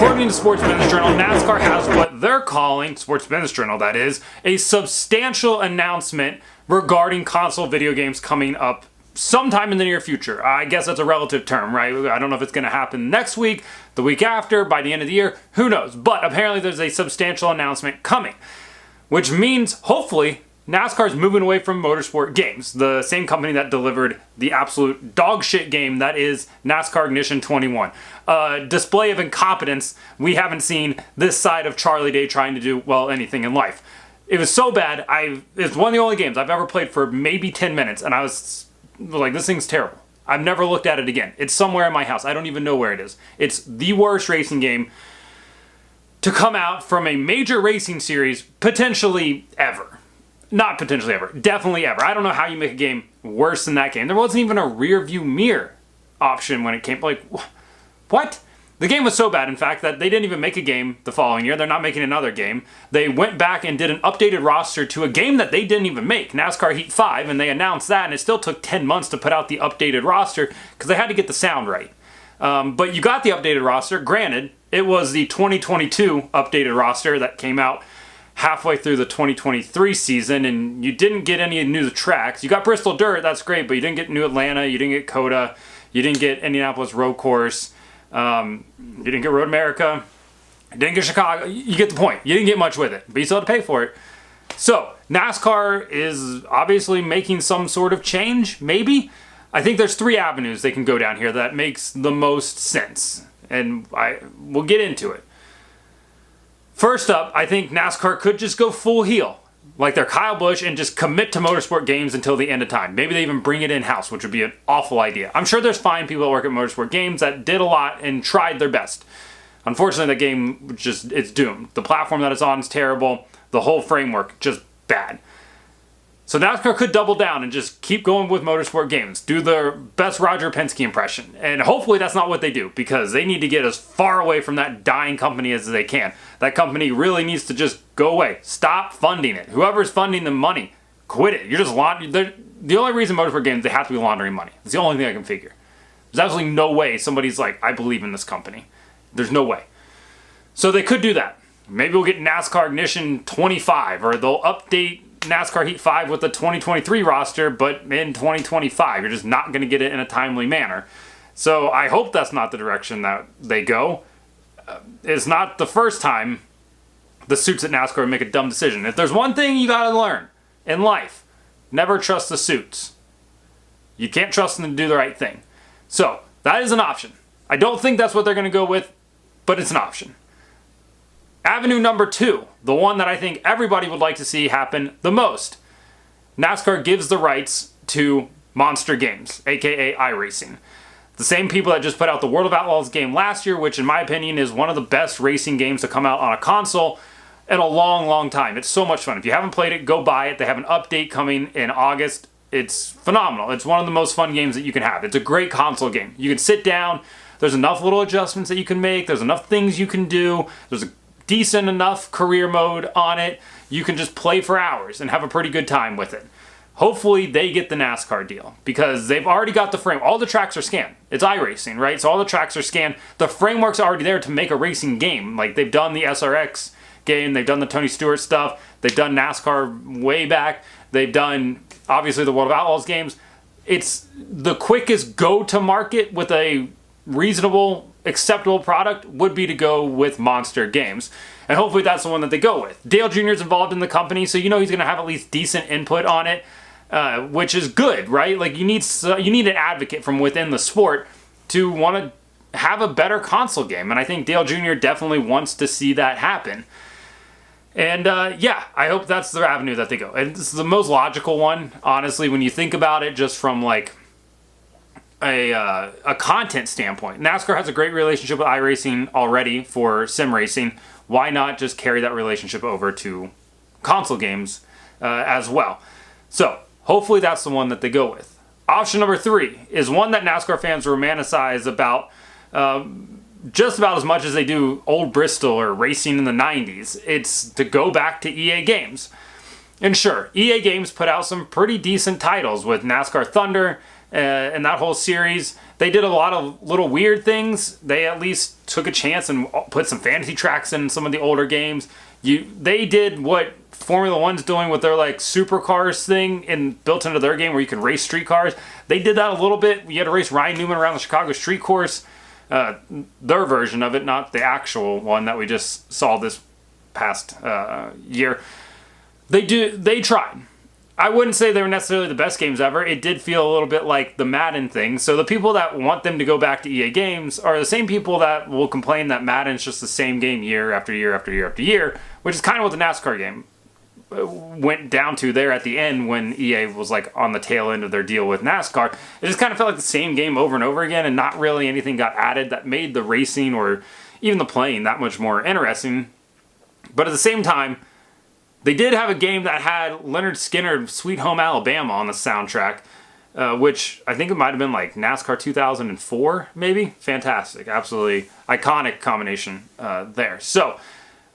According to Sports Business Journal, NASCAR has what they're calling, Sports Business Journal that is, a substantial announcement regarding console video games coming up sometime in the near future. I guess that's a relative term, right? I don't know if it's going to happen next week, the week after, by the end of the year, who knows? But apparently there's a substantial announcement coming, which means, hopefully, NASCAR is moving away from motorsport games, the same company that delivered the absolute dog shit game that is NASCAR Ignition 21. Display of incompetence we haven't seen this side of Charlie Day trying to do, well, anything in life. It was so bad, it's one of the only games I've ever played for maybe 10 minutes, and I was like, this thing's terrible. I've never looked at it again. It's somewhere in my house. I don't even know where it is. It's the worst racing game to come out from a major racing series, potentially ever. Not potentially ever. Definitely ever. I don't know how you make a game worse than that game. There wasn't even a rear view mirror option when it came. Like, what? The game was so bad, in fact, that they didn't even make a game the following year. They're not making another game. They went back and did an updated roster to a game that they didn't even make, NASCAR Heat 5, and they announced that, and it still took 10 months to put out the updated roster because they had to get the sound right. But you got the updated roster. Granted, it was the 2022 updated roster that came out halfway through the 2023 season, and you didn't get any new tracks. You got Bristol Dirt, that's great, but you didn't get New Atlanta, you didn't get COTA, you didn't get Indianapolis Road Course, you didn't get Road America, you didn't get Chicago. You get the point. You didn't get much with it, but you still had to pay for it. So, NASCAR is obviously making some sort of change, maybe. I think there's 3 avenues they can go down here that makes the most sense, and we'll get into it. First up, I think NASCAR could just go full heel, like they're Kyle Busch, and just commit to motorsport games until the end of time. Maybe they even bring it in-house, which would be an awful idea. I'm sure there's fine people that work at motorsport games that did a lot and tried their best. Unfortunately, that game it's doomed. The platform that it's on is terrible. The whole framework, just bad. So NASCAR could double down and just keep going with motorsport games. Do their best Roger Penske impression. And hopefully that's not what they do, because they need to get as far away from that dying company as they can. That company really needs to just go away. Stop funding it. Whoever's funding the money, quit it. You're just the only reason motorsport games, they have to be laundering money. It's the only thing I can figure. There's absolutely no way somebody's like, I believe in this company. There's no way. So they could do that. Maybe we'll get NASCAR Ignition 25, or they'll update NASCAR Heat 5 with the 2023 roster, but in 2025. You're just not going to get it in a timely manner. So I hope that's not the direction that they go. It's not the first time the suits at NASCAR make a dumb decision. If there's one thing you got to learn in life, never trust the suits. You can't trust them to do the right thing. So that is an option. I don't think that's what they're going to go with, but it's an option. Avenue number 2, the one that I think everybody would like to see happen the most. NASCAR gives the rights to Monster Games, aka iRacing. The same people that just put out the World of Outlaws game last year, which in my opinion is one of the best racing games to come out on a console in a long, long time. It's so much fun. If you haven't played it, go buy it. They have an update coming in August. It's phenomenal. It's one of the most fun games that you can have. It's a great console game. You can sit down. There's enough little adjustments that you can make. There's enough things you can do. There's a decent enough career mode on it. You can just play for hours and have a pretty good time with it. Hopefully they get the NASCAR deal, because they've already got the frame. All the tracks are scanned. It's iRacing, right? So all the tracks are scanned. The framework's already there to make a racing game. Like, they've done the SRX game. They've done the Tony Stewart stuff. They've done NASCAR way back. They've done, obviously, the World of Outlaws games. It's the quickest go-to-market with a reasonable, acceptable product would be to go with Monster Games. And hopefully that's the one that they go with. Dale Jr. is involved in the company, so you know he's going to have at least decent input on it, which is good, right? Like, you need an advocate from within the sport to want to have a better console game. And I think Dale Jr. definitely wants to see that happen. And yeah, I hope that's the avenue that they go. And this is the most logical one, honestly, when you think about it, just from like a content standpoint. NASCAR has a great relationship with iRacing already for sim racing. Why not just carry that relationship over to console games as well? So hopefully that's the one that they go with. Option number 3 is one that NASCAR fans romanticize about just about as much as they do old Bristol or racing in the 90s. It's to go back to EA Games. And sure, EA Games put out some pretty decent titles with NASCAR Thunder, and that whole series. They did a lot of little weird things. They at least took a chance and put some fantasy tracks in some of the older games. They did what Formula One's doing with their like supercars thing and built into their game where you can race street cars. They did that a little bit. You had to race Ryan Newman around the Chicago street course. Their version of it, not the actual one that we just saw this past year. They tried. I wouldn't say they were necessarily the best games ever. It did feel a little bit like the Madden thing. So the people that want them to go back to EA games are the same people that will complain that Madden's just the same game year after year after year after year, which is kind of what the NASCAR game went down to there at the end when EA was like on the tail end of their deal with NASCAR. It just kind of felt like the same game over and over again, and not really anything got added that made the racing or even the playing that much more interesting. But at the same time, they did have a game that had Leonard Skinner's Sweet Home Alabama on the soundtrack, which I think it might have been like NASCAR 2004, maybe? Fantastic. Absolutely iconic combination there. So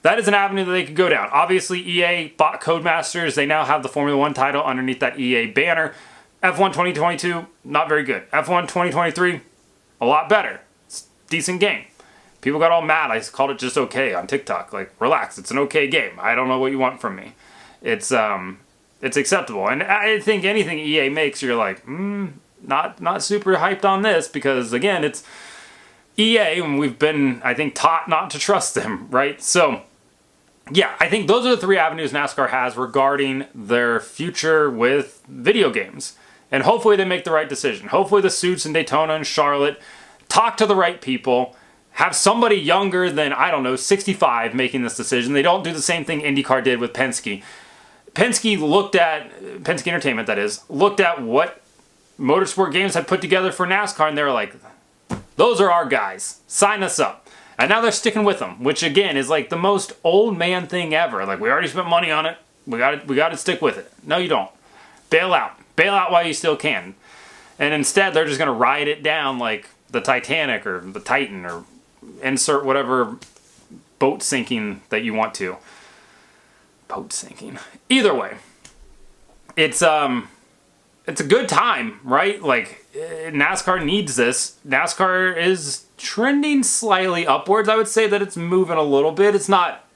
that is an avenue that they could go down. Obviously, EA bought Codemasters. They now have the Formula One title underneath that EA banner. F1 2022, not very good. F1 2023, a lot better. It's a decent game. People got all mad. I called it just okay on TikTok. Like, relax. It's an okay game. I don't know what you want from me. It's acceptable. And I think anything EA makes, you're like, not super hyped on this because, again, it's EA and we've been, I think, taught not to trust them, right? So, yeah, I think those are the three avenues NASCAR has regarding their future with video games. And hopefully they make the right decision. Hopefully the suits in Daytona and Charlotte talk to the right people. Have somebody younger than, I don't know, 65 making this decision. They don't do the same thing IndyCar did with Penske. Penske Entertainment, that is, looked at what Motorsport Games had put together for NASCAR, and they were like, those are our guys. Sign us up. And now they're sticking with them, which, again, is like the most old man thing ever. Like, we already spent money on it. We got to stick with it. No, you don't. Bail out. Bail out while you still can. And instead, they're just going to ride it down like the Titanic or the Titan or insert whatever boat sinking that you want to. Boat sinking. Either way, it's a good time, right? Like, NASCAR needs this. NASCAR is trending slightly upwards. I would say that it's moving a little bit. It's not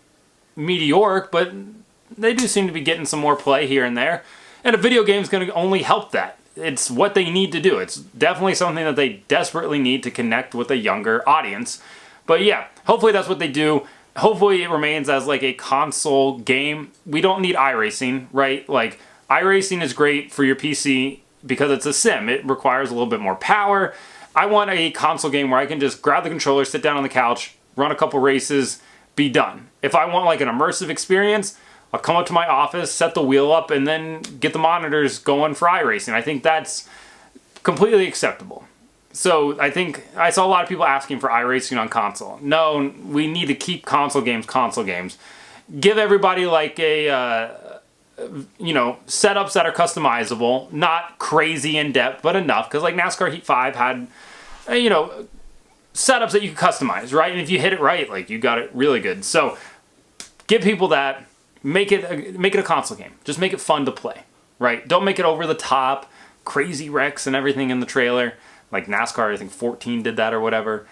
meteoric, but they do seem to be getting some more play here and there. And a video game is going to only help that. It's what they need to do. It's definitely something that they desperately need to connect with a younger audience. But yeah, hopefully that's what they do. Hopefully it remains as like a console game. We don't need iRacing, right? Like, iRacing is great for your PC because it's a sim. It requires a little bit more power. I want a console game where I can just grab the controller, sit down on the couch, run a couple races, be done. If I want like an immersive experience, I'll come up to my office, set the wheel up, and then get the monitors going for iRacing. I think that's completely acceptable. So I think I saw a lot of people asking for iRacing on console. No, we need to keep console games. Give everybody like a, setups that are customizable, not crazy in depth, but enough. Because like NASCAR Heat 5 had, setups that you could customize, right? And if you hit it right, like you got it really good. So give people that. Make it a console game. Just make it fun to play, right? Don't make it over the top, crazy wrecks and everything in the trailer. Like NASCAR, I think 14 did that or whatever.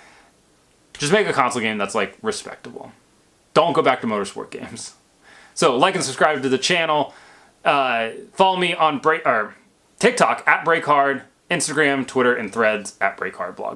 Just make a console game that's like respectable. Don't go back to motorsport games. So like and subscribe to the channel. Follow me on TikTok at BreakHard, Instagram, Twitter, and Threads at BreakHardBlog.